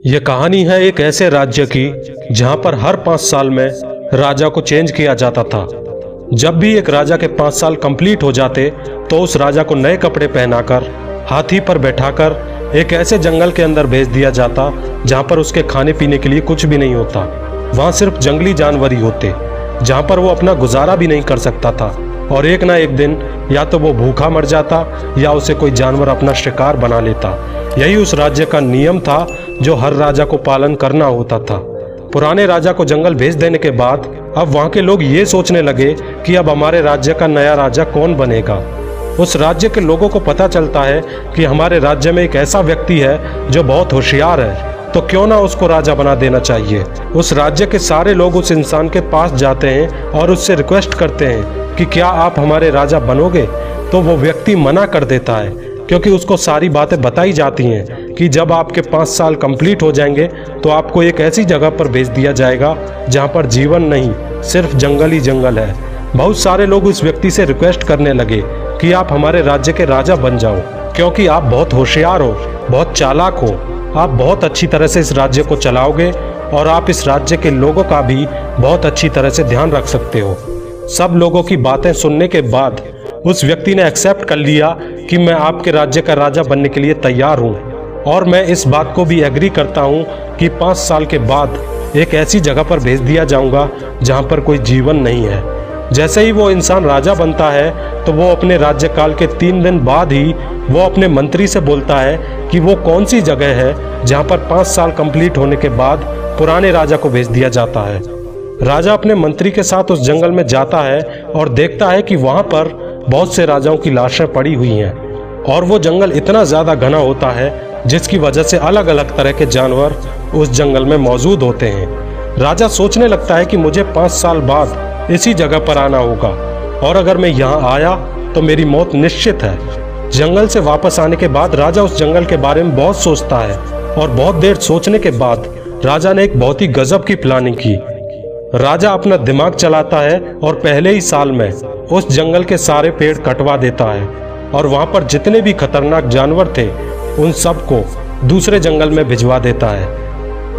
ये कहानी है एक ऐसे राज्य की जहां पर हर 5 साल में राजा को चेंज किया जाता था। जब भी एक राजा के 5 साल कंप्लीट हो जाते तो उस राजा को नए कपड़े पहनाकर हाथी पर बैठाकर एक ऐसे जंगल के अंदर भेज दिया जाता जहां पर उसके खाने पीने के लिए कुछ भी नहीं होता। वहां सिर्फ जंगली जानवर ही होते, जहां पर वो अपना गुजारा भी नहीं कर सकता था और एक ना एक दिन या तो वो भूखा मर जाता या उसे कोई जानवर अपना शिकार बना लेता। यही उस राज्य का नियम था जो हर राजा को पालन करना होता था। पुराने राजा को जंगल भेज देने के बाद अब वहां के लोग ये सोचने लगे कि अब हमारे राज्य का नया राजा कौन बनेगा। उस राज्य के लोगों को पता चलता है कि हमारे राज्य में एक ऐसा व्यक्ति है जो बहुत होशियार है, तो क्यों ना उसको राजा बना देना चाहिए। उस राज्य के सारे लोग उस इंसान के पास जाते हैं और उससे रिक्वेस्ट करते हैं कि क्या आप हमारे राजा बनोगे। तो वो व्यक्ति मना कर देता है क्योंकि उसको सारी बातें बताई जाती हैं कि जब आपके 5 साल कंप्लीट हो जाएंगे तो आपको एक ऐसी जगह पर भेज दिया जाएगा जहां पर जीवन नहीं, सिर्फ जंगल ही जंगल है। बहुत सारे लोग उस व्यक्ति से रिक्वेस्ट करने लगे कि आप हमारे राज्य के राजा बन जाओ, क्योंकि आप बहुत होशियार हो, बहुत चालाक हो, आप बहुत अच्छी तरह से इस राज्य को चलाओगे और आप इस राज्य के लोगों का भी बहुत अच्छी तरह से ध्यान रख सकते हो। सब लोगों की बातें सुनने के बाद उस व्यक्ति ने एक्सेप्ट कर लिया कि मैं आपके राज्य का राजा बनने के लिए तैयार हूँ और मैं इस बात को भी एग्री करता हूँ कि 5 साल के बाद एक ऐसी जगह पर भेज दिया जाऊंगा जहाँ पर कोई जीवन नहीं है। जैसे ही वो इंसान राजा बनता है तो वो अपने राज्यकाल के 3 दिन बाद ही वो अपने मंत्री से बोलता है कि वो कौन सी जगह है जहाँ पर 5 साल कंप्लीट होने के बाद पुराने राजा को भेज दिया जाता है। राजा अपने मंत्री के साथ उस जंगल में जाता है और देखता है कि वहाँ पर बहुत से राजाओं की लाशें पड़ी हुई हैं और वो जंगल इतना ज़्यादा घना होता है जिसकी वजह से अलग अलग तरह के जानवर उस जंगल में मौजूद होते हैं। राजा सोचने लगता है कि मुझे 5 साल बाद इसी जगह पर आना होगा और अगर मैं यहाँ आया तो मेरी मौत निश्चित है। जंगल से वापस आने के बाद राजा उस जंगल के बारे में बहुत सोचता है और बहुत देर सोचने के बाद राजा ने एक बहुत ही गजब की प्लानिंग की। राजा अपना दिमाग चलाता है और पहले ही साल में उस जंगल के सारे पेड़ कटवा देता है और वहां पर जितने भी खतरनाक जानवर थे उन सब को दूसरे जंगल में भिजवा देता है।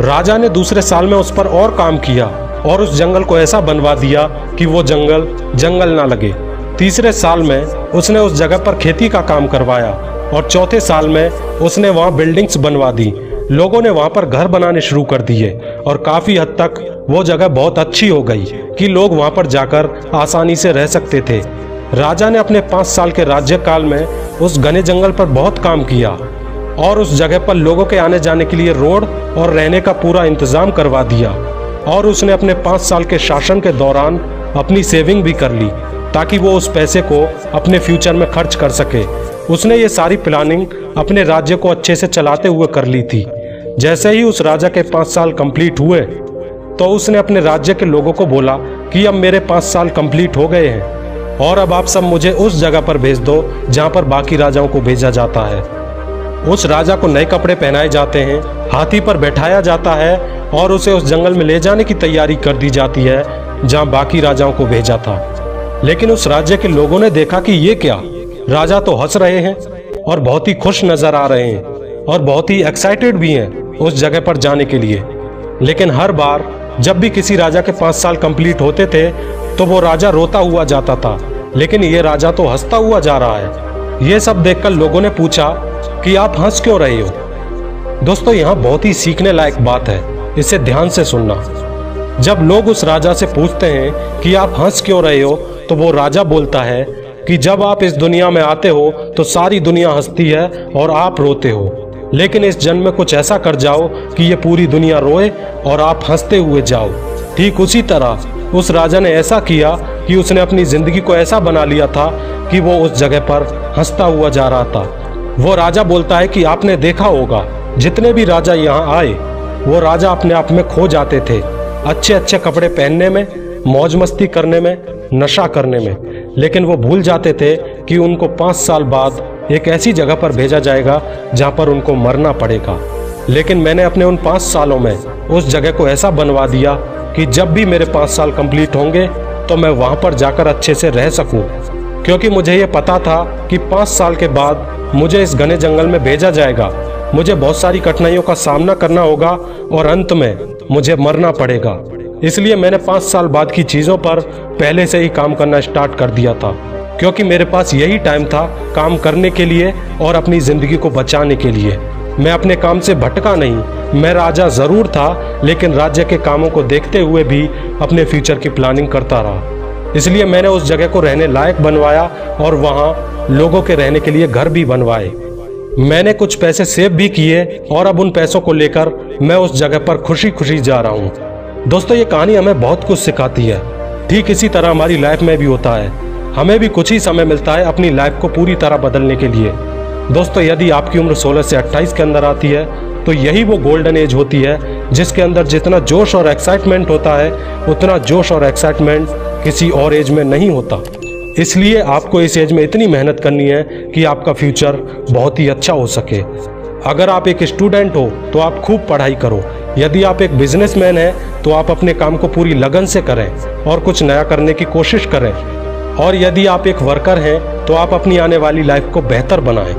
राजा ने दूसरे साल में उस पर और काम किया और उस जंगल को ऐसा बनवा दिया कि वो जंगल जंगल ना लगे। तीसरे साल में उसने उस जगह पर खेती का काम करवाया और चौथे साल में उसने वहां बिल्डिंग्स बनवा दी। लोगों ने वहां पर घर बनाने शुरू कर दिए और काफी हद तक वो जगह बहुत अच्छी हो गई कि लोग वहां पर जाकर आसानी से रह सकते थे। राजा ने अपने 5 साल के राज्यकाल में उस घने जंगल पर बहुत काम किया और उस जगह पर लोगों के आने जाने के लिए रोड और रहने का पूरा इंतजाम करवा दिया और उसने अपने 5 साल के शासन के दौरान अपनी सेविंग भी कर ली ताकि वो उस पैसे को अपने फ्यूचर में खर्च कर सके। उसने ये सारी प्लानिंग अपने राज्य को अच्छे से चलाते हुए कर ली थी। जैसे ही उस राजा के 5 साल कंप्लीट हुए तो उसने अपने राज्य के लोगों को बोला कि अब मेरे 5 साल कंप्लीट हो गए हैं और अब आप सब मुझे उस जगह पर भेज दो जहां पर बाकी राजाओं को भेजा जाता है। उस राजा को नए कपड़े पहनाए जाते हैं, हाथी पर बैठाया जाता है और उसे उस जंगल में ले जाने की तैयारी कर दी जाती है जहां बाकी राजाओं को भेजा था। लेकिन उस राज्य के लोगों ने देखा कि ये क्या, राजा तो हंस रहे हैं और बहुत ही खुश नजर आ रहे हैं और बहुत ही एक्साइटेड भी हैं उस जगह पर जाने के लिए। लेकिन हर बार जब भी किसी राजा के 5 साल कंप्लीट होते थे तो वो राजा रोता हुआ जाता था, लेकिन ये राजा तो हंसता हुआ जा रहा है। ये सब देखकर लोगों ने पूछा कि आप हंस क्यों रहे हो। दोस्तों, यहाँ बहुत ही सीखने लायक बात है, इसे ध्यान से सुनना। जब लोग उस राजा से पूछते हैं कि आप हंस क्यों रहे हो तो वो राजा बोलता है कि जब आप इस दुनिया में आते हो तो सारी दुनिया हंसती है और आप रोते हो, लेकिन इस जन्म में कुछ ऐसा कर जाओ कि ये पूरी दुनिया रोए और आप हंसते हुए जाओ। ठीक उसी तरह उस राजा ने ऐसा किया कि उसने अपनी जिंदगी को ऐसा बना लिया था कि वो उस जगह पर हंसता हुआ जा रहा था। वो राजा बोलता है कि आपने देखा होगा जितने भी राजा यहाँ आए वो राजा अपने आप में खो जाते थे, अच्छे अच्छे कपड़े पहनने में, मौज मस्ती करने में, नशा करने में, लेकिन वो भूल जाते थे कि उनको 5 साल बाद एक ऐसी जगह पर भेजा जाएगा जहां पर उनको मरना पड़ेगा। लेकिन मैंने अपने उन 5 सालों में उस जगह को ऐसा बनवा दिया कि जब भी मेरे 5 साल कंप्लीट होंगे तो मैं वहां पर जाकर अच्छे से रह सकूं, क्योंकि मुझे ये पता था कि 5 साल के बाद मुझे इस घने जंगल में भेजा जाएगा मुझे बहुत सारी कठिनाइयों का सामना करना होगा और अंत में मुझे मरना पड़ेगा। इसलिए मैंने 5 साल बाद की चीज़ों पर पहले से ही काम करना स्टार्ट कर दिया था, क्योंकि मेरे पास यही टाइम था काम करने के लिए और अपनी ज़िंदगी को बचाने के लिए। मैं अपने काम से भटका नहीं। मैं राजा ज़रूर था, लेकिन राज्य के कामों को देखते हुए भी अपने फ्यूचर की प्लानिंग करता रहा। इसलिए मैंने उस जगह को रहने लायक बनवाया और वहाँ लोगों के रहने के लिए घर भी बनवाए। मैंने कुछ पैसे सेव भी किए और अब उन पैसों को लेकर मैं उस जगह पर खुशी खुशी जा रहा हूँ। दोस्तों, ये कहानी हमें बहुत कुछ सिखाती है। ठीक इसी तरह हमारी लाइफ में भी होता है। हमें भी कुछ ही समय मिलता है अपनी लाइफ को पूरी तरह बदलने के लिए। दोस्तों, यदि आपकी उम्र 16 से 28 के अंदर आती है तो यही वो गोल्डन एज होती है जिसके अंदर जितना जोश और एक्साइटमेंट होता है उतना जोश और एक्साइटमेंट किसी और एज में नहीं होता। इसलिए आपको इस एज में इतनी मेहनत करनी है कि आपका फ्यूचर बहुत ही अच्छा हो सके। अगर आप एक स्टूडेंट हो तो आप खूब पढ़ाई करो। यदि आप एक बिजनेसमैन हैं तो आप अपने काम को पूरी लगन से करें और कुछ नया करने की कोशिश करें। और यदि आप एक वर्कर हैं तो आप अपनी आने वाली लाइफ को बेहतर बनाएं।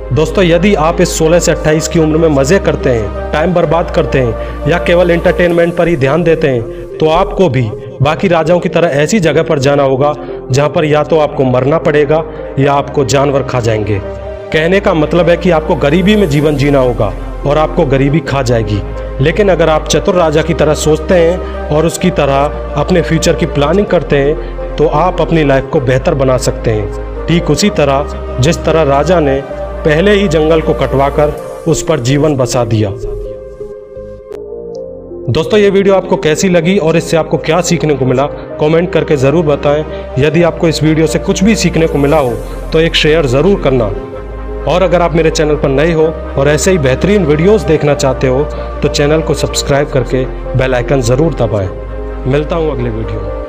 दोस्तों, यदि आप इस 16 से 28 की उम्र में मज़े करते हैं, टाइम बर्बाद करते हैं या केवल एंटरटेनमेंट पर ही ध्यान देते हैं तो आपको भी बाकी राजाओं की तरह ऐसी जगह पर जाना होगा जहां पर या तो आपको मरना पड़ेगा या आपको जानवर खा जाएंगे। कहने का मतलब है कि आपको गरीबी में जीवन जीना होगा और आपको गरीबी खा जाएगी। लेकिन अगर आप चतुर राजा की तरह सोचते हैं और उसकी तरह अपने फ्यूचर की प्लानिंग करते हैं तो आप अपनी लाइफ को बेहतर बना सकते हैं। ठीक उसी तरह जिस तरह राजा ने पहले ही जंगल को कटवाकर उस पर जीवन बसा दिया। दोस्तों, ये वीडियो आपको कैसी लगी और इससे आपको क्या सीखने को मिला, कमेंट करके ज़रूर बताएं। यदि आपको इस वीडियो से कुछ भी सीखने को मिला हो तो एक शेयर ज़रूर करना। और अगर आप मेरे चैनल पर नए हो और ऐसे ही बेहतरीन वीडियोस देखना चाहते हो तो चैनल को सब्सक्राइब करके बेल आइकन ज़रूर दबाएं। मिलता हूँ अगले वीडियो में।